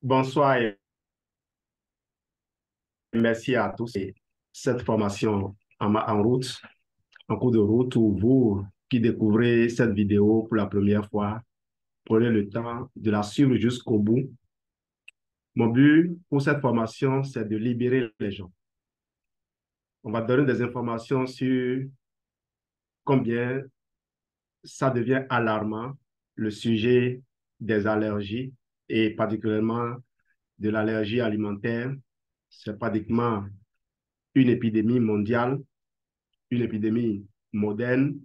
Bonsoir et merci à tous. Et cette formation en route, en cours de route, où vous qui découvrez cette vidéo pour la première fois, prenez le temps de la suivre jusqu'au bout. Mon but pour cette formation, c'est de libérer les gens. On va donner des informations sur combien ça devient alarmant, le sujet des allergies et particulièrement de l'allergie alimentaire. C'est pratiquement une épidémie mondiale, une épidémie moderne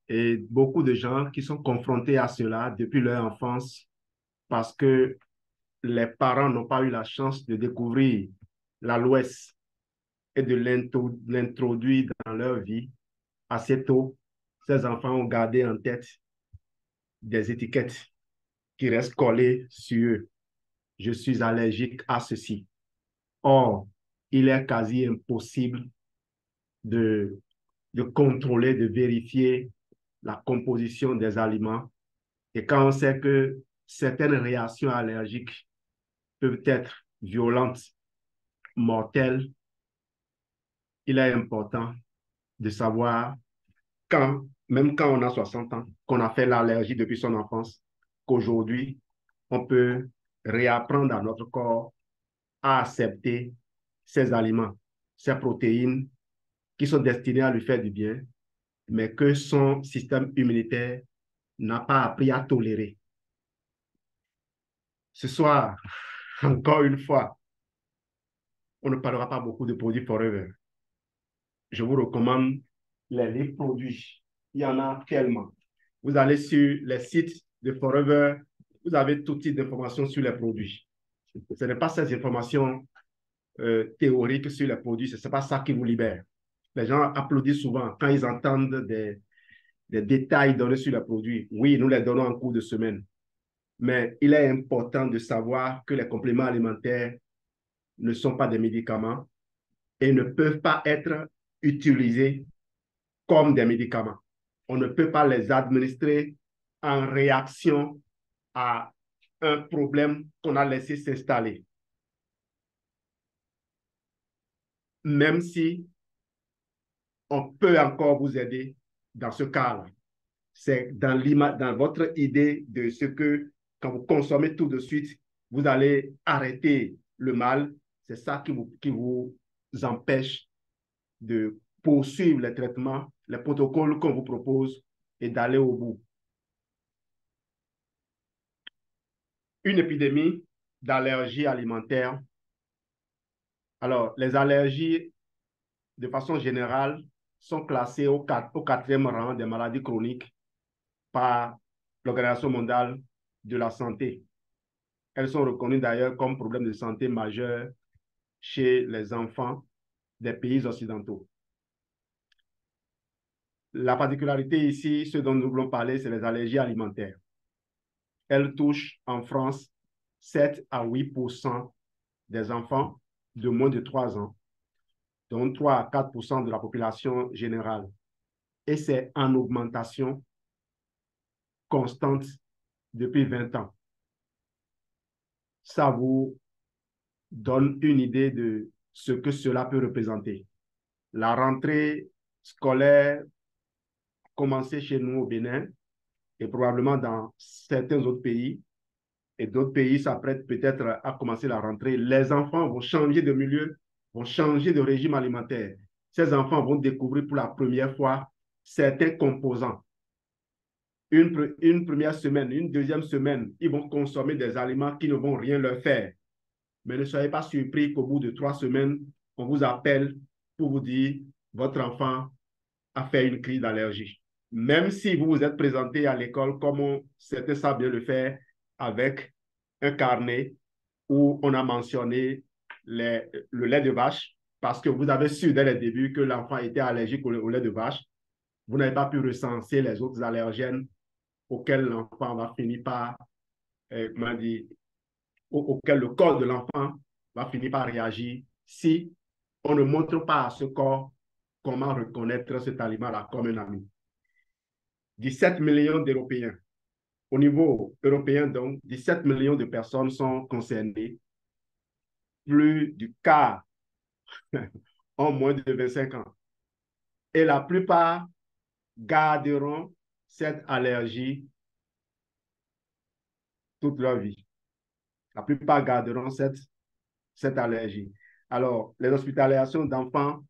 et beaucoup de gens qui sont confrontés à cela depuis leur enfance parce que les parents n'ont pas eu la chance de découvrir l'aloès et de l'introduire dans leur vie assez tôt. Ces enfants ont gardé en tête des étiquettes qui restent collées sur eux. Je suis allergique à ceci. Or, il est quasi impossible de, de contrôler, de vérifier la composition des aliments. Et quand on sait que certaines réactions allergiques peuvent être violentes, mortelles, il est important de savoir quand, même quand on a 60 ans, qu'on a fait l'allergie depuis son enfance, qu'aujourd'hui, on peut réapprendre à notre corps à accepter ces aliments, ces protéines qui sont destinées à lui faire du bien, mais que son système immunitaire n'a pas appris à tolérer. Ce soir, encore une fois, on ne parlera pas beaucoup de produits Forever. Je vous recommande les livres produits. Il y en a tellement. Vous allez sur les sites de Forever, vous avez tout type d'informations sur les produits. Ce n'est pas ces informations théoriques sur les produits, ce n'est pas ça qui vous libère. Les gens applaudissent souvent quand ils entendent des détails donnés sur les produits. Oui, nous les donnons en cours de semaine. Mais il est important de savoir que les compléments alimentaires ne sont pas des médicaments et ne peuvent pas être utilisés comme des médicaments. On ne peut pas les administrer en réaction à un problème qu'on a laissé s'installer. Même si on peut encore vous aider dans ce cas-là. C'est dans votre idée de ce que, quand vous consommez tout de suite, vous allez arrêter le mal. C'est ça qui vous empêche de poursuivre les traitements, les protocoles qu'on vous propose et d'aller au bout. Une épidémie d'allergies alimentaires. Alors, les allergies, de façon générale, sont classées au quatrième rang des maladies chroniques par l'Organisation mondiale de la santé. Elles sont reconnues d'ailleurs comme problème de santé majeur chez les enfants des pays occidentaux. La particularité ici, ce dont nous voulons parler, c'est les allergies alimentaires. Elles touchent en France 7 à 8% des enfants de moins de 3 ans, dont 3 à 4% de la population générale. Et c'est en augmentation constante depuis 20 ans. Ça vous donne une idée de ce que cela peut représenter. La rentrée scolaire commencée chez nous au Bénin et probablement dans certains autres pays, et d'autres pays s'apprêtent peut-être à commencer la rentrée. Les enfants vont changer de milieu, vont changer de régime alimentaire. Ces enfants vont découvrir pour la première fois certains composants. Une première semaine, une deuxième semaine, ils vont consommer des aliments qui ne vont rien leur faire. Mais ne soyez pas surpris qu'au bout de 3 semaines, on vous appelle pour vous dire votre enfant a fait une crise d'allergie. Même si vous vous êtes présenté à l'école comme certains savent bien le faire, avec un carnet où on a mentionné le lait de vache, parce que vous avez su dès le début que l'enfant était allergique au lait de vache, vous n'avez pas pu recenser les autres allergènes auxquels l'enfant va finir par, comment dire, auquel le corps de l'enfant va finir par réagir si on ne montre pas à ce corps comment reconnaître cet aliment-là comme un ami. 17 millions d'Européens Au niveau européen, donc, 17 millions de personnes sont concernées. Plus du quart ont moins de 25 ans. Et la plupart garderont cette allergie toute leur vie. La plupart garderont cette allergie. Alors, les hospitalisations d'enfants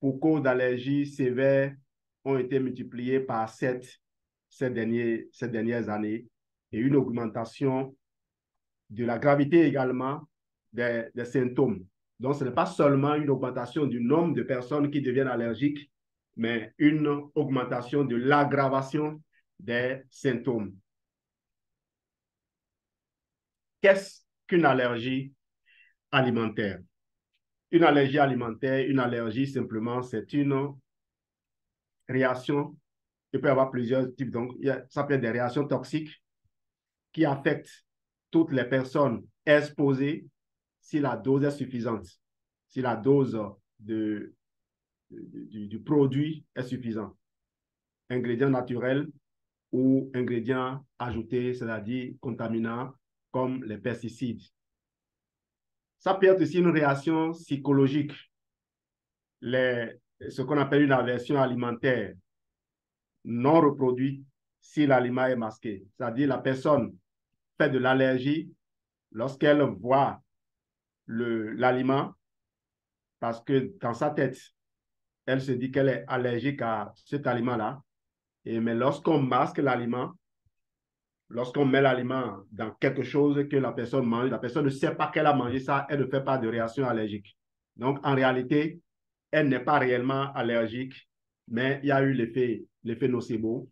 pour cause d'allergies sévères ont été multipliées par 7 ces dernières années et une augmentation de la gravité également des symptômes. Donc, ce n'est pas seulement une augmentation du nombre de personnes qui deviennent allergiques, mais une augmentation de l'aggravation des symptômes. Qu'est-ce qu'une allergie alimentaire? Une allergie alimentaire, une allergie simplement, c'est une réaction. Il peut y avoir plusieurs types. Donc, ça peut être des réactions toxiques qui affectent toutes les personnes exposées si la dose est suffisante, si la dose du produit est suffisante. Ingrédients naturels ou ingrédients ajoutés, c'est-à-dire contaminants comme les pesticides. Ça peut être aussi une réaction psychologique, ce qu'on appelle une aversion alimentaire non reproduite si l'aliment est masqué. C'est-à-dire la personne fait de l'allergie lorsqu'elle voit l'aliment parce que dans sa tête, elle se dit qu'elle est allergique à cet aliment-là. Mais lorsqu'on masque l'aliment, lorsqu'on met l'aliment dans quelque chose que la personne mange, la personne ne sait pas qu'elle a mangé ça, elle ne fait pas de réaction allergique. Donc, en réalité, elle n'est pas réellement allergique, mais il y a eu l'effet nocebo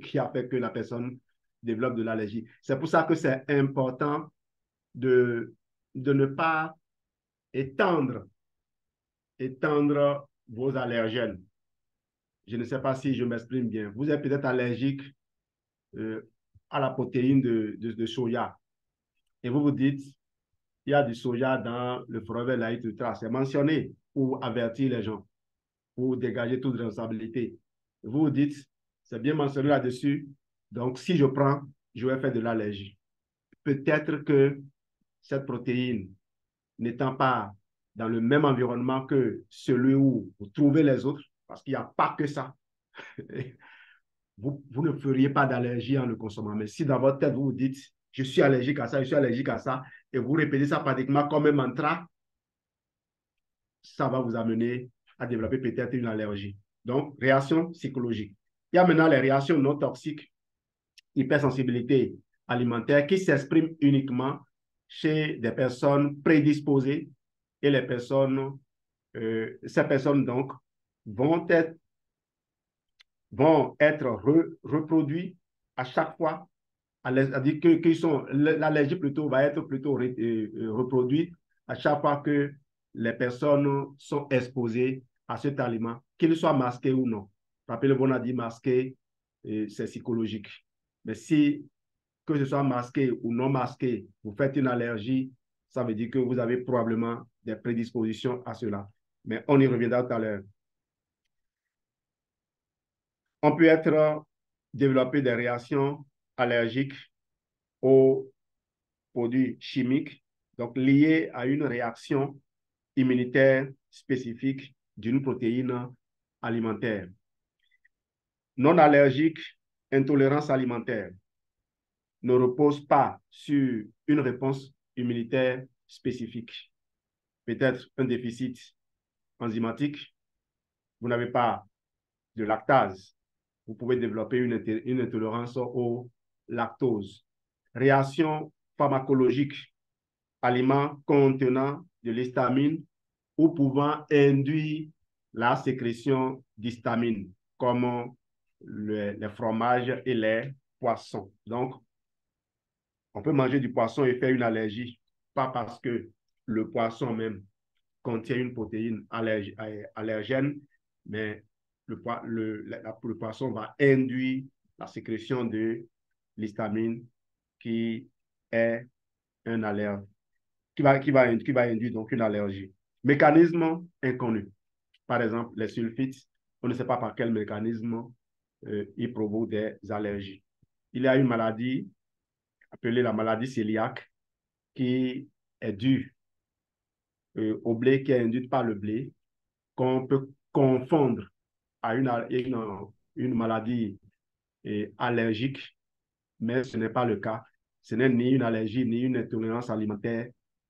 qui a fait que la personne développe de l'allergie. C'est pour ça que c'est important de ne pas étendre vos allergènes. Je ne sais pas si je m'exprime bien. Vous êtes peut-être allergique à la protéine de soja. Et vous vous dites, il y a du soja dans le brevet laïque ultra. C'est mentionné pour avertir les gens, pour dégager toute responsabilité. Vous vous dites, c'est bien mentionné là-dessus. Donc, si je prends, je vais faire de l'allergie. Peut-être que cette protéine, n'étant pas dans le même environnement que celui où vous trouvez les autres, parce qu'il n'y a pas que ça, vous ne feriez pas d'allergie en le consommant. Mais si dans votre tête, vous vous dites, je suis allergique à ça, je suis allergique à ça, et vous répétez ça pratiquement comme un mantra, ça va vous amener à développer peut-être une allergie. Donc, réaction psychologique. Il y a maintenant les réactions non toxiques, hypersensibilité alimentaire, qui s'expriment uniquement chez des personnes prédisposées et les personnes, ces personnes donc vont être reproduits à chaque fois, c'est-à-dire que l'allergie plutôt va être plutôt reproduite à chaque fois que les personnes sont exposées à cet aliment, qu'il soit masqué ou non. Rappelez-vous, on a dit masqué, c'est psychologique. Mais si, que ce soit masqué ou non masqué, vous faites une allergie, ça veut dire que vous avez probablement des prédispositions à cela. Mais on y reviendra tout à l'heure. On peut développer des réactions allergiques aux produits chimiques, donc liées à une réaction immunitaire spécifique d'une protéine alimentaire. Non allergique, intolérance alimentaire ne repose pas sur une réponse immunitaire spécifique. Peut-être un déficit enzymatique, vous n'avez pas de lactase, vous pouvez développer une intolérance au lactose. Réaction pharmacologique, aliments contenant de l'histamine ou pouvant induire la sécrétion d'histamine, comme les fromages et les poissons. Donc, on peut manger du poisson et faire une allergie, pas parce que le poisson même contient une protéine allergène, mais le poisson va induire la sécrétion de l'histamine qui est un allergène, qui va induire donc une allergie. Mécanisme inconnu. Par exemple, les sulfites, on ne sait pas par quel mécanisme ils provoquent des allergies. il y a une maladie appelée la maladie cœliaque qui est due au blé, qui est induite par le blé, qu'on peut confondre à une maladie allergique, mais ce n'est pas le cas. Ce n'est ni une allergie, ni une intolérance alimentaire,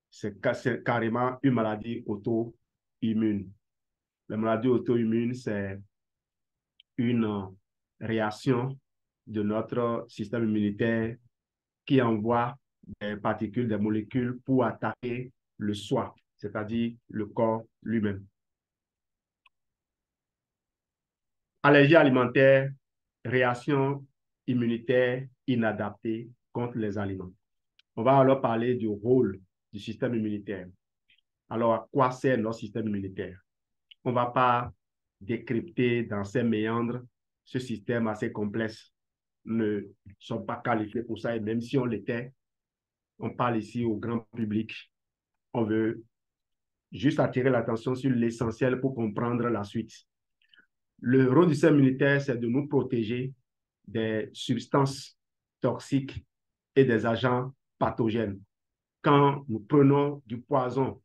c'est carrément une maladie auto-immune. La maladie auto-immune, c'est une réaction de notre système immunitaire qui envoie des particules, des molécules pour attaquer le soi, c'est-à-dire le corps lui-même. Allergie alimentaire, réaction immunitaire inadaptée contre les aliments. On va alors parler du rôle du système immunitaire. Alors, à quoi sert notre système immunitaire? On ne va pas décrypter dans ses méandres ce système assez complexe. Nous ne sommes pas qualifiés pour ça, et même si on l'était, on parle ici au grand public. On veut juste attirer l'attention sur l'essentiel pour comprendre la suite. Le rôle du système immunitaire, c'est de nous protéger des substances toxiques et des agents pathogènes. Quand nous prenons du poison,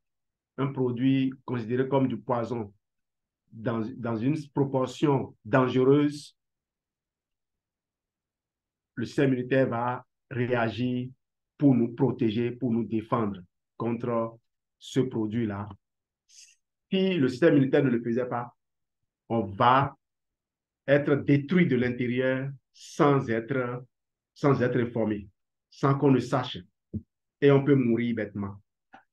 un produit considéré comme du poison, dans une proportion dangereuse, le système immunitaire va réagir pour nous protéger, pour nous défendre contre ce produit-là. Si le système immunitaire ne le faisait pas, on va être détruit de l'intérieur sans être informé, sans qu'on ne sache. Et on peut mourir bêtement.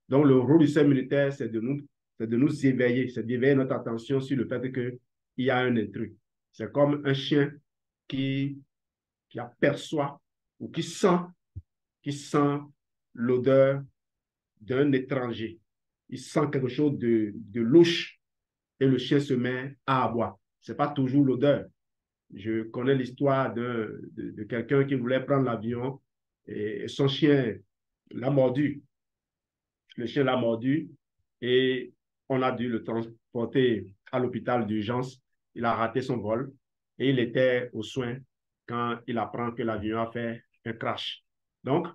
Donc, le rôle du système immunitaire, c'est de nous éveiller, c'est d'éveiller notre attention sur le fait qu'il y a un intrus. C'est comme un chien qui aperçoit ou qui sent l'odeur d'un étranger. Il sent quelque chose de louche et le chien se met à aboyer. Ce n'est pas toujours l'odeur. Je connais l'histoire de quelqu'un qui voulait prendre l'avion et son chien l'a mordu. Le chien l'a mordu et on a dû le transporter à l'hôpital d'urgence. Il a raté son vol et il était aux soins quand il apprend que l'avion a fait un crash. Donc,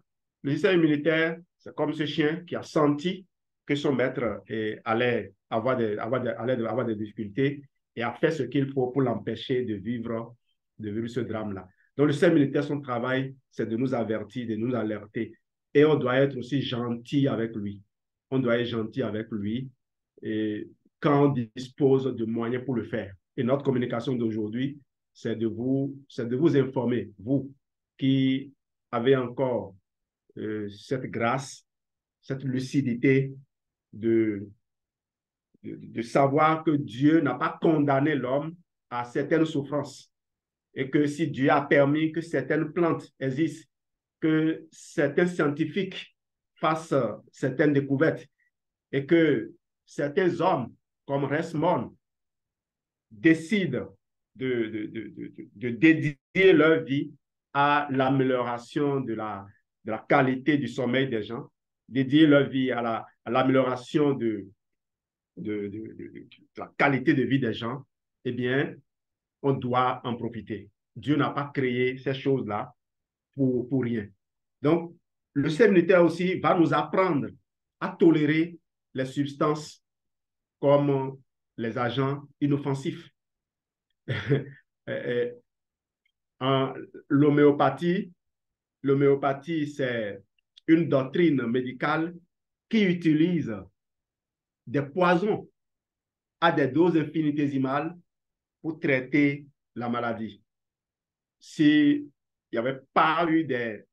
le système immunitaire, c'est comme ce chien qui a senti que son maître allait avoir des difficultés et a fait ce qu'il faut pour l'empêcher de vivre ce drame-là. Donc, le système immunitaire, son travail, c'est de nous avertir, de nous alerter. Et on doit être aussi gentil avec lui. On doit être gentil avec lui et quand on dispose de moyens pour le faire. Et notre communication d'aujourd'hui, c'est de vous informer, vous qui avez encore cette grâce, cette lucidité de savoir que Dieu n'a pas condamné l'homme à certaines souffrances et que si Dieu a permis que certaines plantes existent, que certains scientifiques fassent certaines découvertes et que certains hommes comme Resmond décident de dédier leur vie à l'amélioration de la qualité du sommeil des gens, dédier leur vie à l'amélioration de la qualité de vie des gens, eh bien, on doit en profiter. Dieu n'a pas créé ces choses-là pour rien. Donc, le système immunitaire aussi va nous apprendre à tolérer les substances comme les agents inoffensifs. L'homéopathie, c'est une doctrine médicale qui utilise des poisons à des doses infinitésimales pour traiter la maladie. S'il n'y avait pas eu des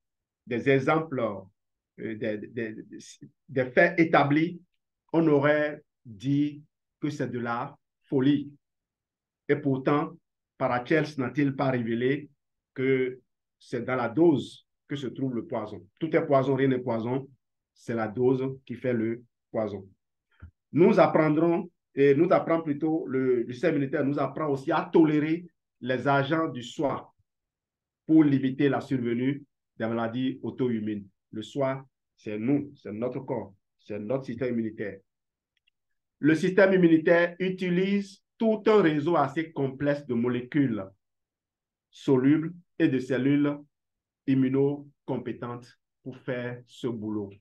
exemples, des faits établis, on aurait dit que c'est de la folie. Et pourtant, Paracelse n'a-t-il pas révélé que c'est dans la dose que se trouve le poison? Tout est poison, rien n'est poison. C'est la dose qui fait le poison. Nous apprendrons, et nous apprend plutôt, le système immunitaire nous apprend aussi à tolérer les agents du soi pour limiter la survenue des maladies auto-immunes. Le soi, c'est nous, c'est notre corps, c'est notre système immunitaire. Le système immunitaire utilise tout un réseau assez complexe de molécules solubles et de cellules immunocompétentes pour faire ce boulot.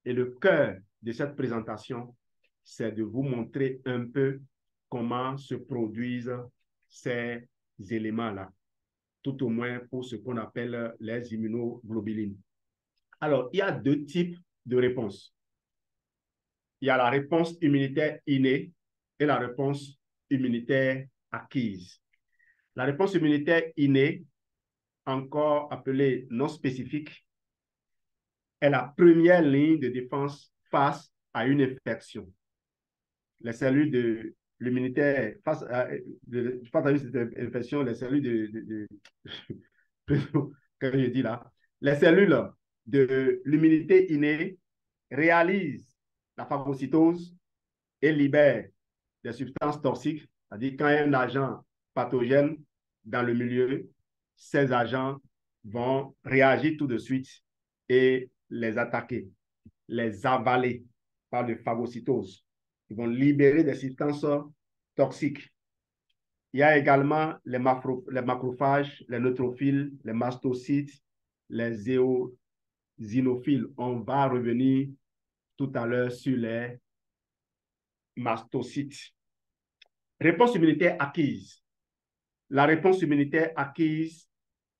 Et le cœur de cette présentation, c'est de vous montrer un peu comment se produisent ces éléments-là, tout au moins pour ce qu'on appelle les immunoglobulines. Alors, il y a deux types de réponses. Il y a la réponse immunitaire innée et la réponse immunitaire acquise. La réponse immunitaire innée, encore appelée non spécifique, est la première ligne de défense face à une infection. Les cellules de l'immunitaire, face à une infection, les cellules que je dis là, les cellules de l'immunité innée réalisent la phagocytose et libèrent des substances toxiques, c'est-à-dire quand il y a un agent pathogène dans le milieu, ces agents vont réagir tout de suite et les attaquer, les avaler par de phagocytose. Ils vont libérer des substances toxiques. Il y a également les macrophages, les neutrophiles, les mastocytes, les éosinophiles. On va revenir tout à l'heure sur les mastocytes. Réponse immunitaire acquise. La réponse immunitaire acquise,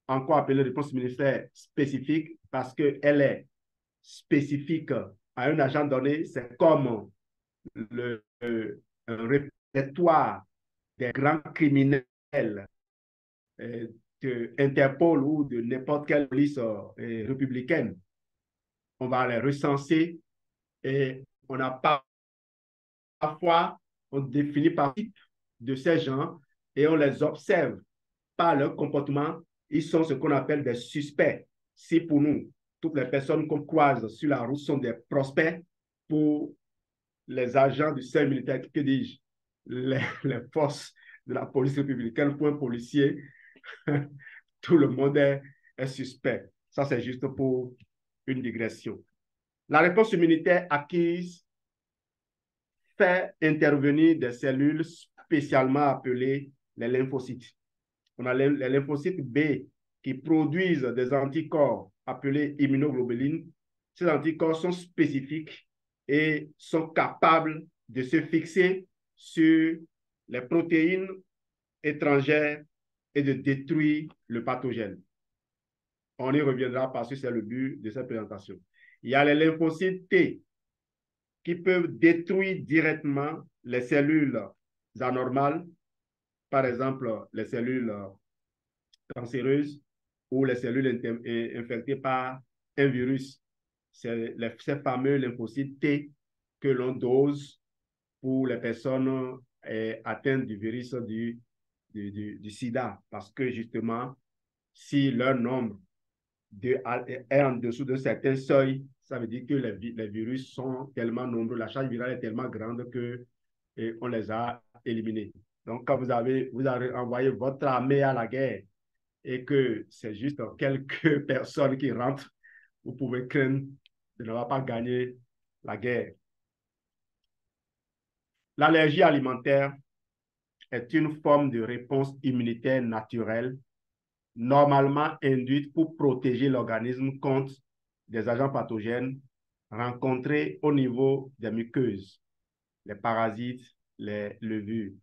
encore appelée réponse immunitaire spécifique, parce qu'elle est spécifique à un agent donné, c'est comme un répertoire des grands criminels de Interpol ou de n'importe quelle police républicaine. On va les recenser et on a parfois, on définit par type de ces gens et on les observe par leur comportement. Ils sont ce qu'on appelle des suspects. Si pour nous, toutes les personnes qu'on croise sur la route sont des prospects, pour les agents du service militaire, que dis-je, les forces de la police républicaine, pour un policier, tout le monde est suspect. Ça, c'est juste pour une digression. La réponse immunitaire acquise fait intervenir des cellules spécialement appelées les lymphocytes. On a les lymphocytes B qui produisent des anticorps appelés immunoglobulines. Ces anticorps sont spécifiques et sont capables de se fixer sur les protéines étrangères et de détruire le pathogène. On y reviendra parce que c'est le but de cette présentation. Il y a les lymphocytes T qui peuvent détruire directement les cellules anormales, par exemple les cellules cancéreuses ou les cellules infectées par un virus. C'est ces fameux lymphocytes T que l'on dose pour les personnes atteintes du virus du sida, parce que justement, si leur nombre est en dessous d'un certain seuil, ça veut dire que les virus sont tellement nombreux, la charge virale est tellement grande qu'on les a éliminés. Donc, quand vous avez envoyé votre armée à la guerre et que c'est juste quelques personnes qui rentrent, vous pouvez craindre de ne pas gagner la guerre. L'allergie alimentaire est une forme de réponse immunitaire naturelle, normalement induite pour protéger l'organisme contre des agents pathogènes rencontrés au niveau des muqueuses, les parasites, les levures.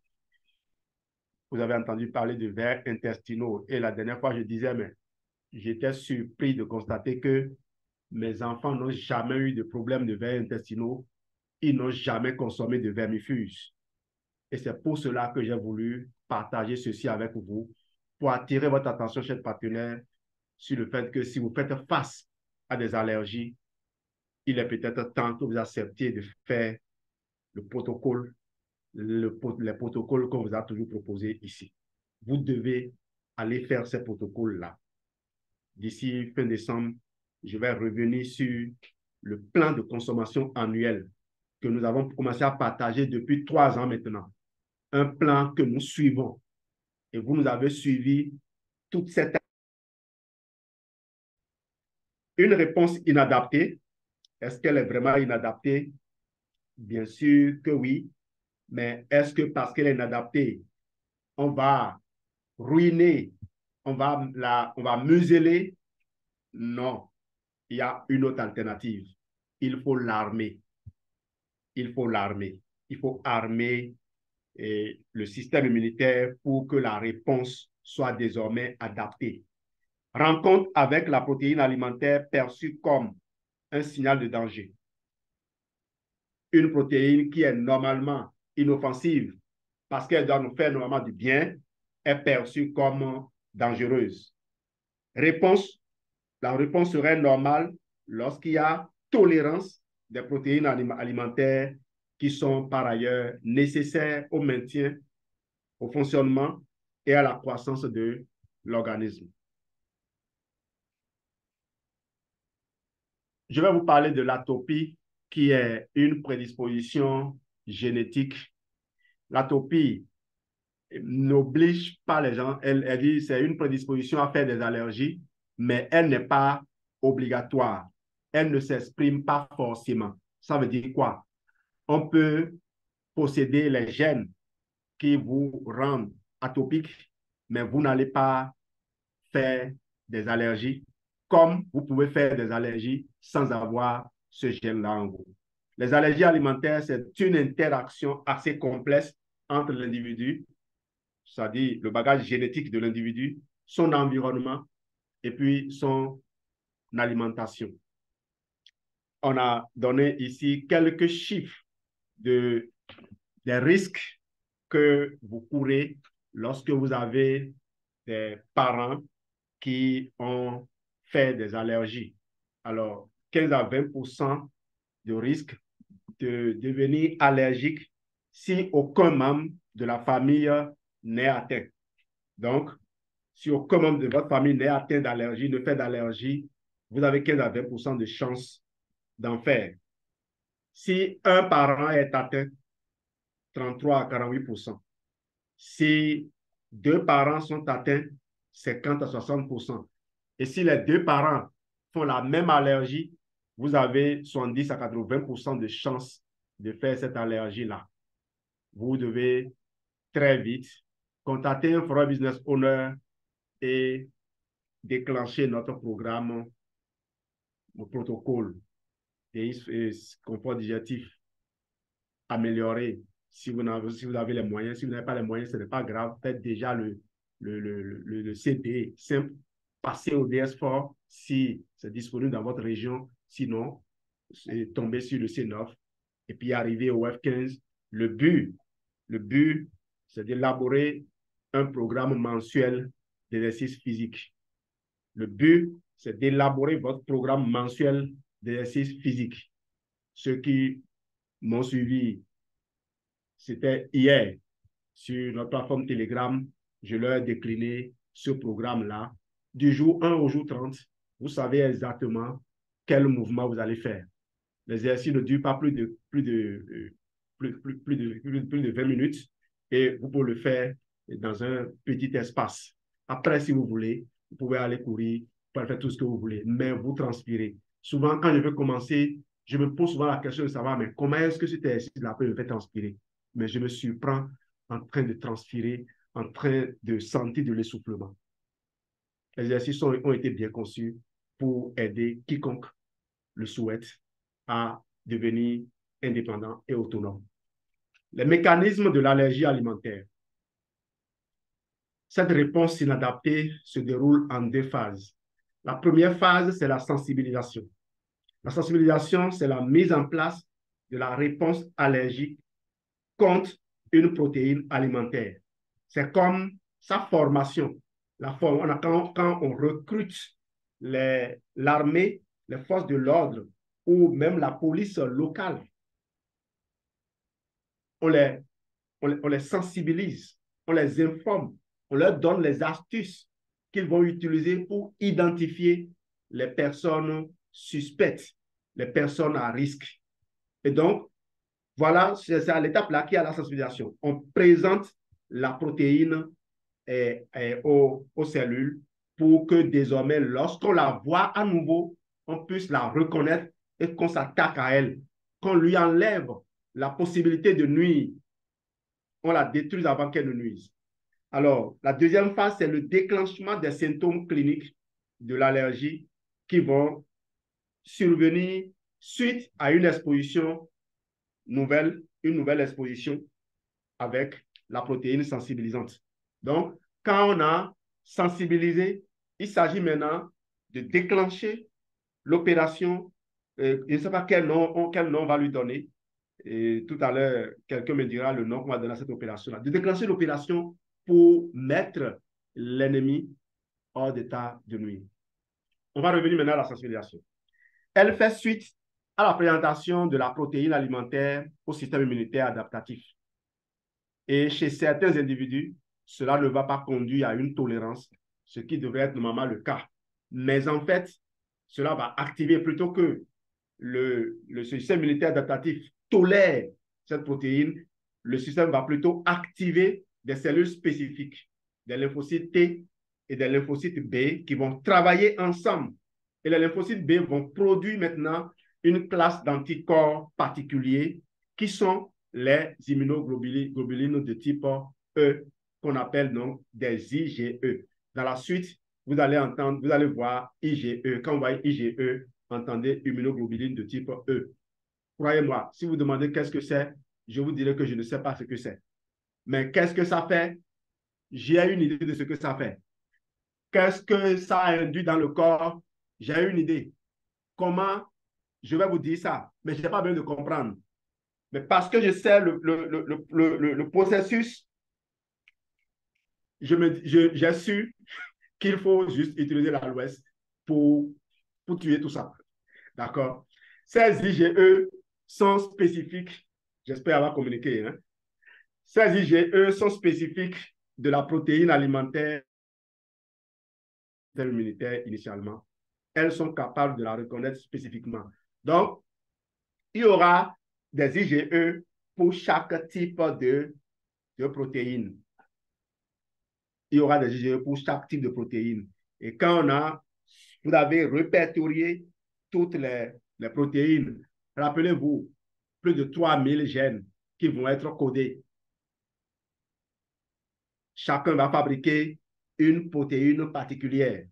Vous avez entendu parler de vers intestinaux. Et la dernière fois, je disais, mais j'étais surpris de constater que mes enfants n'ont jamais eu de problème de vers intestinaux. Ils n'ont jamais consommé de vermifuges. Et c'est pour cela que j'ai voulu partager ceci avec vous, pour attirer votre attention, chers partenaires, sur le fait que si vous faites face à des allergies, il est peut-être temps que vous acceptiez de faire le protocole, les protocoles qu'on vous a toujours proposés ici. Vous devez aller faire ces protocoles-là. D'ici fin décembre, je vais revenir sur le plan de consommation annuel que nous avons commencé à partager depuis 3 ans maintenant. Un plan que nous suivons. Et vous nous avez suivi toute cette année. Une réponse inadaptée, est-ce qu'elle est vraiment inadaptée? Bien sûr que oui, mais est-ce que parce qu'elle est inadaptée, on va ruiner, on va museler Non, il y a une autre alternative. Il faut l'armer. Il faut l'armer. Il faut armer le système immunitaire pour que la réponse soit désormais adaptée. Rencontre avec la protéine alimentaire perçue comme un signal de danger. Une protéine qui est normalement inoffensive parce qu'elle doit nous faire normalement du bien est perçue comme dangereuse. Réponse, la réponse serait normale lorsqu'il y a tolérance des protéines alimentaires qui sont par ailleurs nécessaires au maintien, au fonctionnement et à la croissance de l'organisme. Je vais vous parler de l'atopie qui est une prédisposition génétique. L'atopie n'oblige pas les gens, elle dit c'est une prédisposition à faire des allergies, mais elle n'est pas obligatoire. Elle ne s'exprime pas forcément. Ça veut dire quoi? On peut posséder les gènes qui vous rendent atopique, mais vous n'allez pas faire des allergies, comme vous pouvez faire des allergies sans avoir ce gène-là en vous. Les allergies alimentaires, c'est une interaction assez complexe entre l'individu, c'est-à-dire le bagage génétique de l'individu, son environnement et puis son alimentation. On a donné ici quelques chiffres des risques que vous courez lorsque vous avez des parents qui ont fait des allergies. Alors, 15 à 20% de risque de devenir allergique si aucun membre de la famille n'est atteint. Donc, si aucun membre de votre famille n'est atteint d'allergie, ne fait d'allergie, vous avez 15 à 20% de chances d'en faire. Si un parent est atteint, 33 à 48%. Si deux parents sont atteints, 50 à 60%. Et si les deux parents font la même allergie, vous avez 70 à 80% de chances de faire cette allergie-là. Vous devez très vite contacter un Forum Business Owner et déclencher notre programme, notre protocole et confort digestif amélioré. Si vous avez les moyens, si vous n'avez pas les moyens, ce n'est pas grave. Faites déjà le CPE simple. Passez au DS4 si c'est disponible dans votre région. Sinon, tombez sur le C9 et puis arriver au F15. Le but, c'est d'élaborer un programme mensuel d'exercice physique. Le but, c'est d'élaborer votre programme mensuel d'exercice physique. Ceux qui m'ont suivi, c'était hier, sur notre plateforme Telegram, je leur ai décliné ce programme-là. Du jour 1 au jour 30, vous savez exactement quel mouvement vous allez faire. L'exercice ne dure pas plus de 20 minutes et vous pouvez le faire dans un petit espace. Après, si vous voulez, vous pouvez aller courir, vous pouvez faire tout ce que vous voulez, mais vous transpirez. Souvent, quand je veux commencer, je me pose souvent la question de savoir, mais comment est-ce que cet exercice-là peut me faire transpirer? Mais je me surprends en train de transpirer, en train de sentir de l'essoufflement. Les exercices ont été bien conçus pour aider quiconque le souhaite à devenir indépendant et autonome. Les mécanismes de l'allergie alimentaire. Cette réponse inadaptée se déroule en deux phases. La première phase, c'est la sensibilisation. La sensibilisation, c'est la mise en place de la réponse allergique contre une protéine alimentaire. C'est comme sa formation. Quand on recrute l'armée, les forces de l'ordre ou même la police locale, on les sensibilise, on les informe, on leur donne les astuces qu'ils vont utiliser pour identifier les personnes suspectes, les personnes à risque. Et donc, voilà, c'est à l'étape là qu'il y a la sensibilisation. On présente la protéine aux cellules pour que désormais, lorsqu'on la voit à nouveau, on puisse la reconnaître et qu'on s'attaque à elle, qu'on lui enlève la possibilité de nuire, on la détruise avant qu'elle ne nuise. Alors, la deuxième phase, c'est le déclenchement des symptômes cliniques de l'allergie qui vont survenir suite à une exposition nouvelle, une nouvelle exposition avec la protéine sensibilisante. Donc, quand on a sensibilisé, il s'agit maintenant de déclencher l'opération. Je ne sais pas quel nom on va lui donner. Et tout à l'heure, quelqu'un me dira le nom qu'on va donner à cette opération-là. De déclencher l'opération pour mettre l'ennemi hors d'état de nuire. On va revenir maintenant à la sensibilisation. Elle fait suite à la présentation de la protéine alimentaire au système immunitaire adaptatif. Et chez certains individus, cela ne va pas conduire à une tolérance, ce qui devrait être normalement le cas. Mais en fait, cela va activer plutôt que le système immunitaire adaptatif tolère cette protéine, le système va plutôt activer des cellules spécifiques, des lymphocytes T et des lymphocytes B qui vont travailler ensemble. Et les lymphocytes B vont produire maintenant une classe d'anticorps particuliers qui sont les immunoglobulines de type E, qu'on appelle donc des IgE. Dans la suite, vous allez entendre, vous allez voir IgE. Quand vous voyez IgE, entendez immunoglobuline de type E. Croyez-moi, si vous demandez qu'est-ce que c'est, je vous dirai que je ne sais pas ce que c'est. Mais qu'est-ce que ça fait? J'ai une idée de ce que ça fait. Qu'est-ce que ça induit dans le corps? J'ai une idée. Comment? Je vais vous dire ça, mais je n'ai pas besoin de comprendre. Mais parce que je sais le processus, j'ai su qu'il faut juste utiliser l'aloès pour tuer tout ça. D'accord? Ces IgE sont spécifiques, j'espère avoir communiqué, hein? Ces IgE sont spécifiques de la protéine alimentaire immunitaire initialement. Elles sont capables de la reconnaître spécifiquement. Donc, il y aura des IgE pour chaque type de protéine. Il y aura des IgE pour chaque type de protéine. Et quand vous avez répertorié toutes les protéines, rappelez-vous, plus de 3000 gènes qui vont être codés. Chacun va fabriquer une protéine particulière.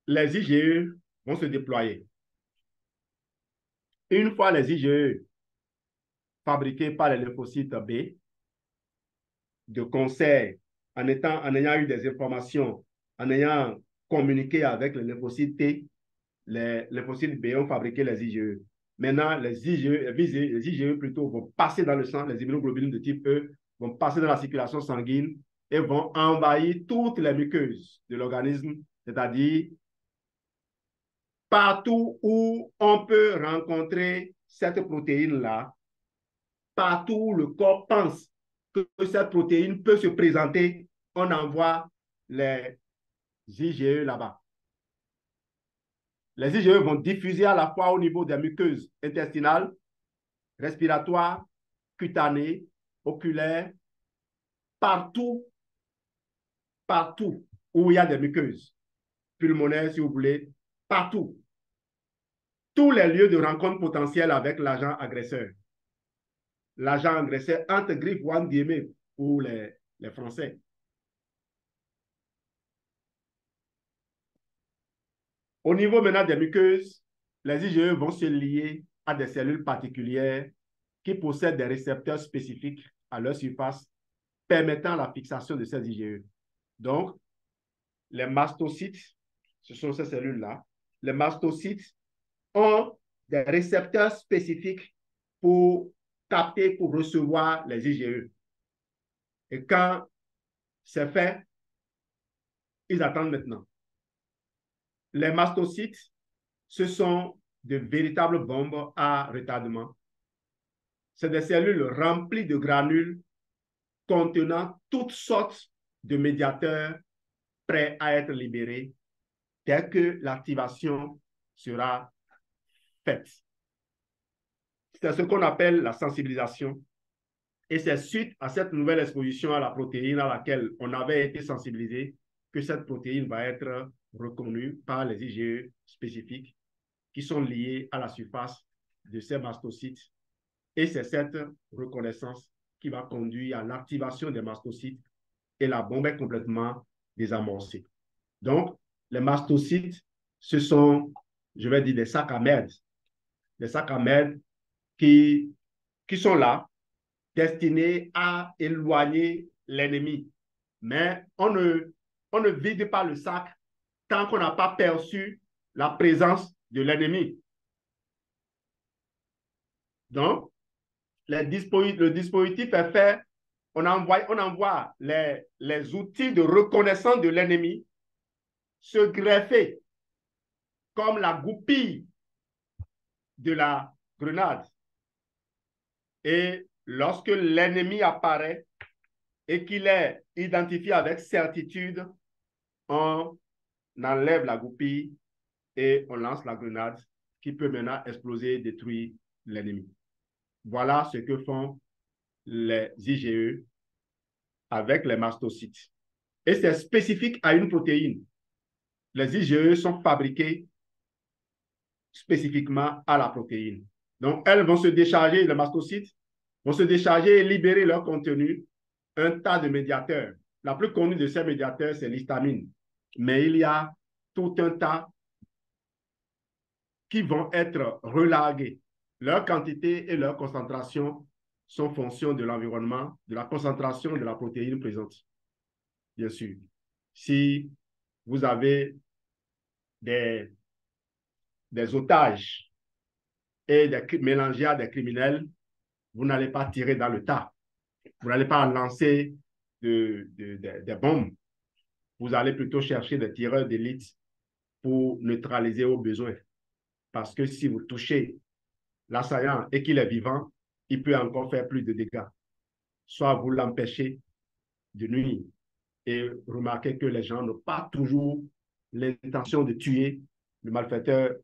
Les IgE vont se déployer. Une fois les IgE fabriqués par les lymphocytes B, de concert, en ayant eu des informations, en ayant communiqué avec les lymphocytes T, les lymphocytes B ont fabriqué les IgE. Maintenant, les IgE plutôt vont passer dans le sang, les immunoglobulines de type E vont passer dans la circulation sanguine et vont envahir toutes les muqueuses de l'organisme, c'est-à-dire partout où on peut rencontrer cette protéine-là, partout où le corps pense que cette protéine peut se présenter, on envoie les IgE là-bas. Les IgE vont diffuser à la fois au niveau des muqueuses intestinales, respiratoires, cutanées, oculaires, partout, partout où il y a des muqueuses, pulmonaires si vous voulez, partout. Tous les lieux de rencontre potentielle avec l'agent agresseur. L'agent agresseur entre griffes ou entre guillemets pour les Français. Au niveau maintenant des muqueuses, les IgE vont se lier à des cellules particulières qui possèdent des récepteurs spécifiques à leur surface permettant la fixation de ces IgE. Donc, les mastocytes, ce sont ces cellules-là, les mastocytes ont des récepteurs spécifiques pour capter, pour recevoir les IgE. Et quand c'est fait, ils attendent maintenant. Les mastocytes, ce sont de véritables bombes à retardement. C'est des cellules remplies de granules contenant toutes sortes de médiateurs prêts à être libérés dès que l'activation sera faite. C'est ce qu'on appelle la sensibilisation. Et c'est suite à cette nouvelle exposition à la protéine à laquelle on avait été sensibilisé que cette protéine va être reconnue par les IgE spécifiques qui sont liés à la surface de ces mastocytes. Et c'est cette reconnaissance qui va conduire à l'activation des mastocytes et la bombe est complètement désamorcée. Donc, les mastocytes, ce sont, je vais dire, des sacs à merde. Des sacs à merde qui sont là, destinés à éloigner l'ennemi. Mais on ne vide pas le sac tant qu'on n'a pas perçu la présence de l'ennemi. Donc, le dispositif est fait, on envoie les outils de reconnaissance de l'ennemi se greffer comme la goupille de la grenade. Et lorsque l'ennemi apparaît et qu'il est identifié avec certitude, on enlève la goupille et on lance la grenade qui peut maintenant exploser et détruire l'ennemi. Voilà ce que font les IgE avec les mastocytes. Et c'est spécifique à une protéine. Les IgE sont fabriqués spécifiquement à la protéine. Donc, elles vont se décharger, les mastocytes vont se décharger et libérer leur contenu, un tas de médiateurs. La plus connue de ces médiateurs, c'est l'histamine. Mais il y a tout un tas qui vont être relargués. Leur quantité et leur concentration sont fonction de l'environnement, de la concentration de la protéine présente. Bien sûr. Si vous avez des otages et mélangés à des criminels, vous n'allez pas tirer dans le tas. Vous n'allez pas lancer des bombes. Vous allez plutôt chercher des tireurs d'élite pour neutraliser vos besoins. Parce que si vous touchez l'assaillant et qu'il est vivant, il peut encore faire plus de dégâts. Soit vous l'empêchez de nuire. Et remarquez que les gens n'ont pas toujours l'intention de tuer le malfaiteur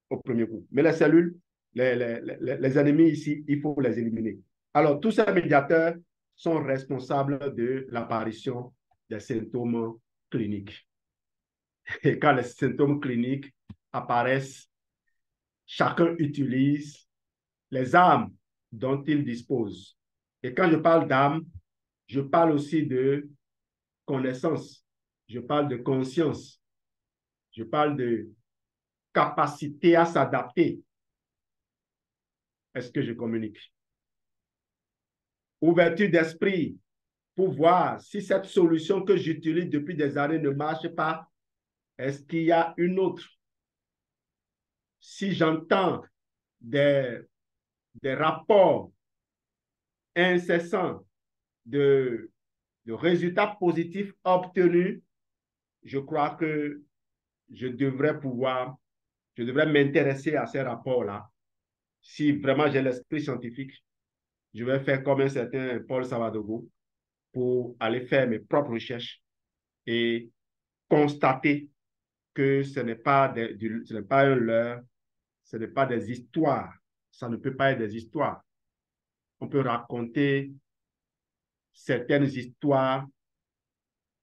au premier coup. Mais les cellules, les ennemis ici, il faut les éliminer. Alors, tous ces médiateurs sont responsables de l'apparition des symptômes cliniques. Et quand les symptômes cliniques apparaissent, chacun utilise les armes dont il dispose. Et quand je parle d'armes, je parle aussi de connaissance, je parle de conscience, je parle de capacité à s'adapter. Est-ce que je communique? Ouverture d'esprit pour voir si cette solution que j'utilise depuis des années ne marche pas. Est-ce qu'il y a une autre? Si j'entends des rapports incessants de résultats positifs obtenus, je crois que je devrais m'intéresser à ces rapports-là. Si vraiment j'ai l'esprit scientifique, je vais faire comme un certain Paul Savadogo pour aller faire mes propres recherches et constater que ce n'est pas un leurre, ce n'est pas des histoires. Ça ne peut pas être des histoires. On peut raconter certaines histoires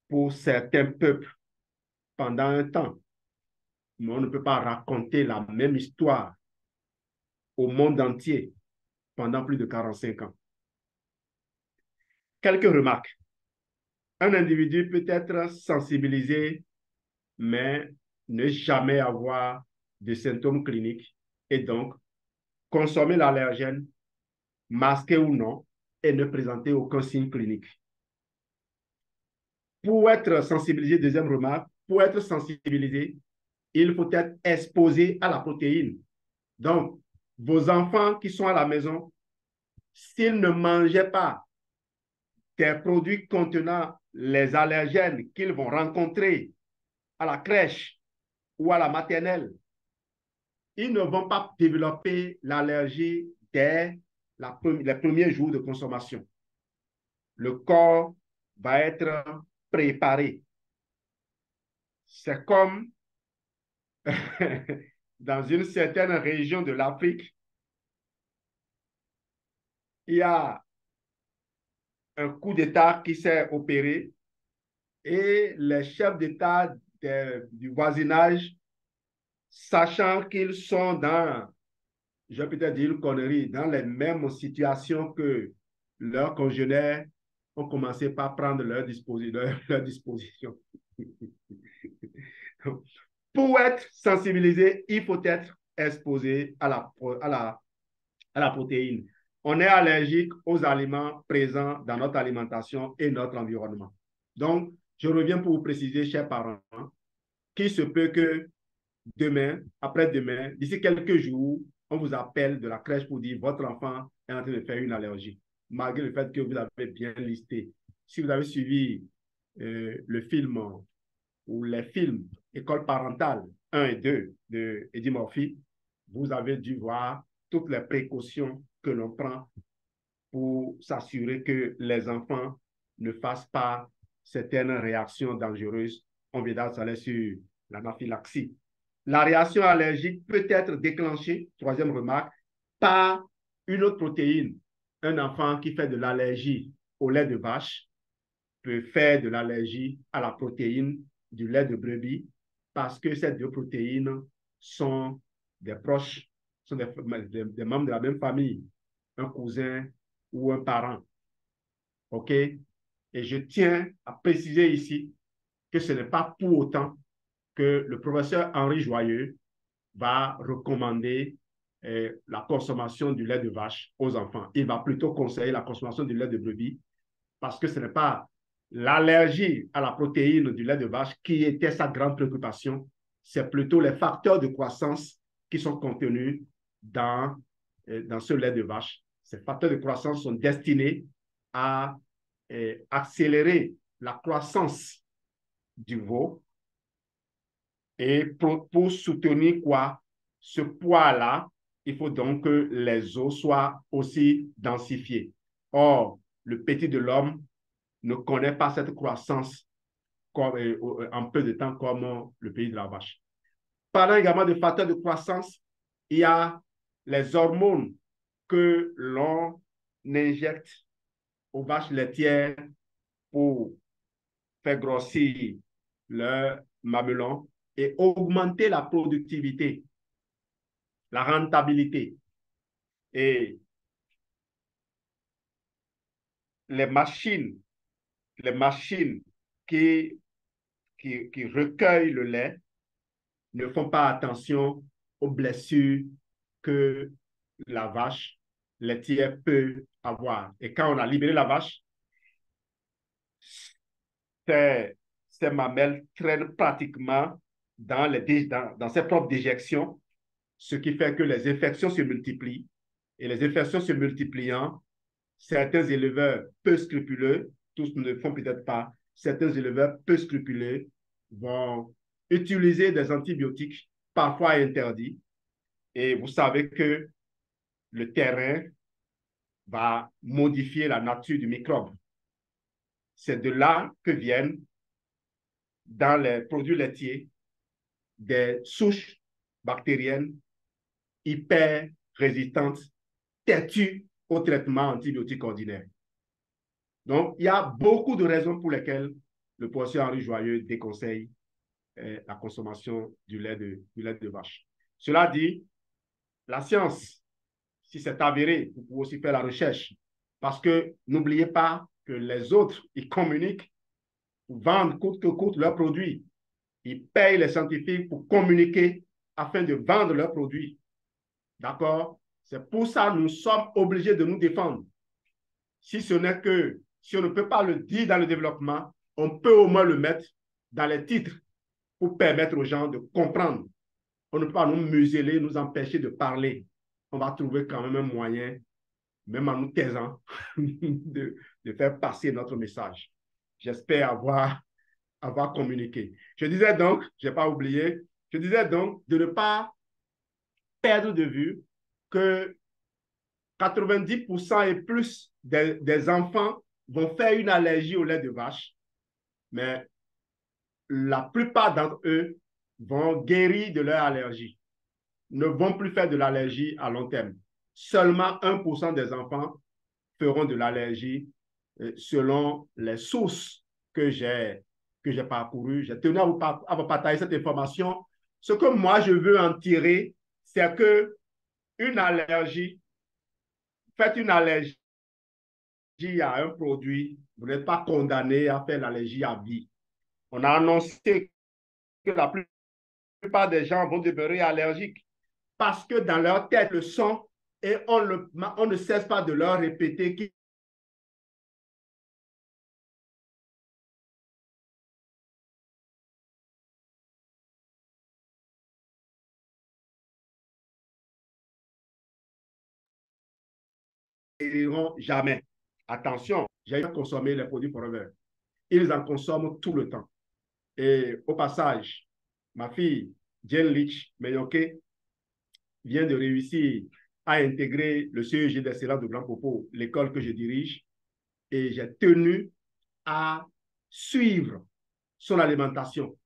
pour certains peuples pendant un temps, mais on ne peut pas raconter la même histoire au monde entier pendant plus de 45 ans. Quelques remarques. Un individu peut être sensibilisé, mais ne jamais avoir de symptômes cliniques et donc consommer l'allergène, masqué ou non, et ne présenter aucun signe clinique. Pour être sensibilisé, deuxième remarque, pour être sensibilisé, il faut être exposé à la protéine. Donc, vos enfants qui sont à la maison, s'ils ne mangeaient pas des produits contenant les allergènes qu'ils vont rencontrer à la crèche ou à la maternelle, ils ne vont pas développer l'allergie dès les premiers jours de consommation. Le corps va être préparé. C'est comme dans une certaine région de l'Afrique, il y a un coup d'État qui s'est opéré et les chefs d'État du voisinage, sachant qu'ils sont dans, je vais peut-être dire une connerie, dans les mêmes situations que leurs congénères, ont commencé par prendre leur disposition. Pour être sensibilisé, il faut être exposé à la protéine. On est allergique aux aliments présents dans notre alimentation et notre environnement. Donc, je reviens pour vous préciser, chers parents, qu'il se peut que demain, après-demain, d'ici quelques jours, on vous appelle de la crèche pour dire votre enfant est en train de faire une allergie, malgré le fait que vous avez bien listé. Si vous avez suivi le film ou les films École parentale 1 et 2 de Eddie Murphy, vous avez dû voir toutes les précautions que l'on prend pour s'assurer que les enfants ne fassent pas certaines réactions dangereuses. On verra ça sur l'anaphylaxie. La réaction allergique peut être déclenchée, troisième remarque, par une autre protéine. Un enfant qui fait de l'allergie au lait de vache peut faire de l'allergie à la protéine du lait de brebis parce que ces deux protéines sont des proches, sont des membres de la même famille, un cousin ou un parent. OK? Et je tiens à préciser ici que ce n'est pas pour autant que le professeur Henri Joyeux va recommander la consommation du lait de vache aux enfants. Il va plutôt conseiller la consommation du lait de brebis parce que ce n'est pas l'allergie à la protéine du lait de vache qui était sa grande préoccupation, c'est plutôt les facteurs de croissance qui sont contenus dans ce lait de vache. Ces facteurs de croissance sont destinés à accélérer la croissance du veau et pour soutenir quoi? Ce poids-là, il faut donc que les os soient aussi densifiés. Or, le petit de l'homme ne connaît pas cette croissance en peu de temps comme le pays de la vache. Parlant également de facteurs de croissance, il y a les hormones que l'on injecte aux vaches laitières pour faire grossir leur mamelon et augmenter la productivité, la rentabilité. Et les machines qui, qui recueillent le lait ne font pas attention aux blessures que la vache laitière peut avoir. Et quand on a libéré la vache, ces mamelles traînent pratiquement dans ses propres déjections, ce qui fait que les infections se multiplient. Et les infections se multipliant, certains éleveurs peu scrupuleux, tous ne le font peut-être pas, certains éleveurs peu scrupuleux vont utiliser des antibiotiques, parfois interdits. Et vous savez que le terrain va modifier la nature du microbe. C'est de là que viennent, dans les produits laitiers, des souches bactériennes hyper résistantes, têtues au traitement antibiotique ordinaire. Donc, il y a beaucoup de raisons pour lesquelles le professeur Henri Joyeux déconseille la consommation du lait de vache. Cela dit, la science, si c'est avéré, vous pouvez aussi faire la recherche. Parce que n'oubliez pas que les autres, ils communiquent pour vendre coûte que coûte leurs produits. Ils payent les scientifiques pour communiquer afin de vendre leurs produits. D'accord? C'est pour ça que nous sommes obligés de nous défendre. Si ce n'est que, si on ne peut pas le dire dans le développement, on peut au moins le mettre dans les titres pour permettre aux gens de comprendre. On ne peut pas nous museler, nous empêcher de parler. On va trouver quand même un moyen, même en nous taisant, de faire passer notre message. J'espère avoir communiqué. Je disais donc, je n'ai pas oublié, je disais donc de ne pas perdre de vue que 90% et plus des enfants vont faire une allergie au lait de vache, mais la plupart d'entre eux vont guérir de leur allergie, ne vont plus faire de l'allergie à long terme. Seulement 1% des enfants feront de l'allergie selon les sources que j'ai parcourues. J'ai tenu à vous partager cette information. Ce que moi, je veux en tirer, c'est que une allergie, faites une allergie à un produit Vous n'êtes pas condamné à faire l'allergie à vie. On a annoncé que la plupart des gens vont demeurer allergiques parce que dans leur tête, le sont et on ne cesse pas de leur répéter qu'ils n'iront jamais. Attention, j'ai consommé les produits Forever. Ils en consomment tout le temps. Et au passage, ma fille, Jane Leach Meyoke, vient de réussir à intégrer le CEG d'excellence de Grand Popo, l'école que je dirige, et j'ai tenu à suivre son alimentation.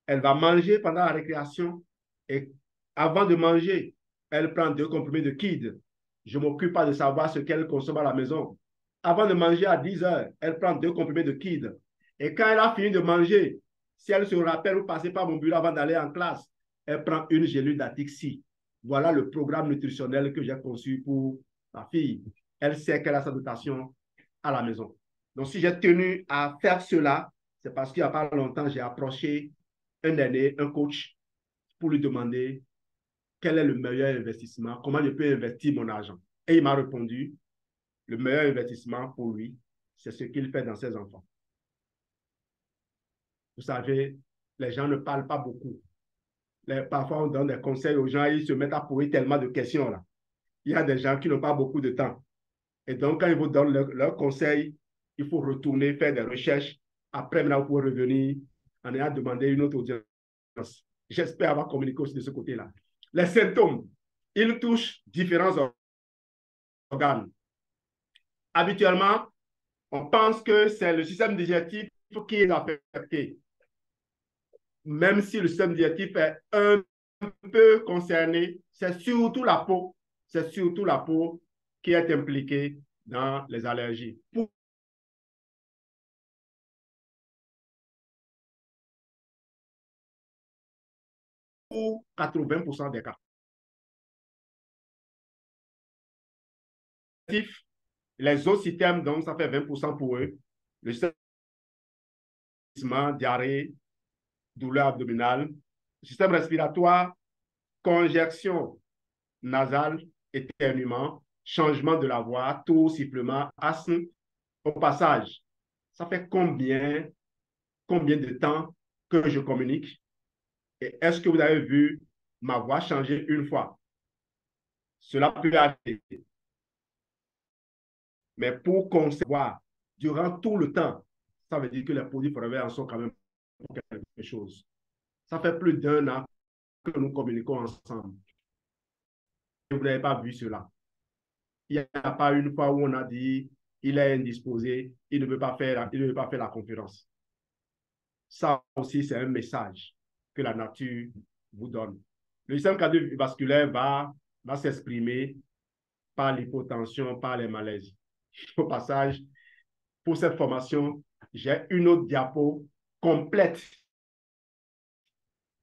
Elle va manger pendant la récréation et avant de manger, elle prend 2 comprimés de Kid. Je ne m'occupe pas de savoir ce qu'elle consomme à la maison. Avant de manger à 10 heures, elle prend 2 comprimés de Kid. Et quand elle a fini de manger, si elle se rappelle ou passer par mon bureau avant d'aller en classe, elle prend une gélule d'Atixi. Voilà le programme nutritionnel que j'ai conçu pour ma fille. Elle sait qu'elle a sa dotation à la maison. Donc, si j'ai tenu à faire cela, c'est parce qu'il n'y a pas longtemps, j'ai approché un aîné, un coach, pour lui demander quel est le meilleur investissement, comment je peux investir mon argent. Et il m'a répondu, le meilleur investissement pour lui, c'est ce qu'il fait dans ses enfants. Vous savez, les gens ne parlent pas beaucoup. Parfois, on donne des conseils aux gens et ils se mettent à poser tellement de questions là. Il y a des gens qui n'ont pas beaucoup de temps. Et donc, quand ils vous donnent leurs conseils, il faut retourner faire des recherches. Après, maintenant, vous pouvez revenir en ayant demandé une autre audience. J'espère avoir communiqué aussi de ce côté-là. Les symptômes, ils touchent différents organes. Habituellement, on pense que c'est le système digestif qui est affecté. Même si le système digestif est un peu concerné, c'est surtout la peau. C'est surtout la peau qui est impliquée dans les allergies. Pour 80% des cas. Les autres systèmes, donc ça fait 20% pour eux. Le système, diarrhée, douleur abdominale, système respiratoire, congestion nasale, éternuement, changement de la voix, toux, sifflement, asthme. Au passage, ça fait combien de temps que je communique? Et est-ce que vous avez vu ma voix changer une fois? Cela peut arriver. Mais pour concevoir durant tout le temps, ça veut dire que les produits Forever en sont quand même quelque chose. Ça fait plus d'1 an que nous communiquons ensemble. Vous n'avez pas vu cela. Il n'y a pas une fois où on a dit il est indisposé, il ne veut pas faire la conférence. Ça aussi, c'est un message que la nature vous donne. Le système cardiovasculaire va s'exprimer par l'hypotension, par les malaises. Au passage, pour cette formation, j'ai une autre diapo complète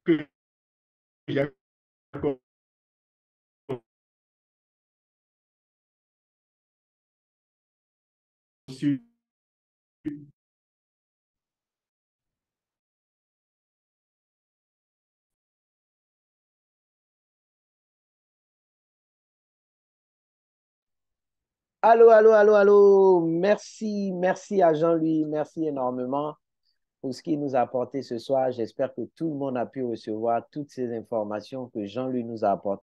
que j'ai conçue. Allô, allô, allô, allô. Merci, merci à Jean-Louis. Merci énormément pour ce qu'il nous a apporté ce soir. J'espère que tout le monde a pu recevoir toutes ces informations que Jean-Louis nous a apportées.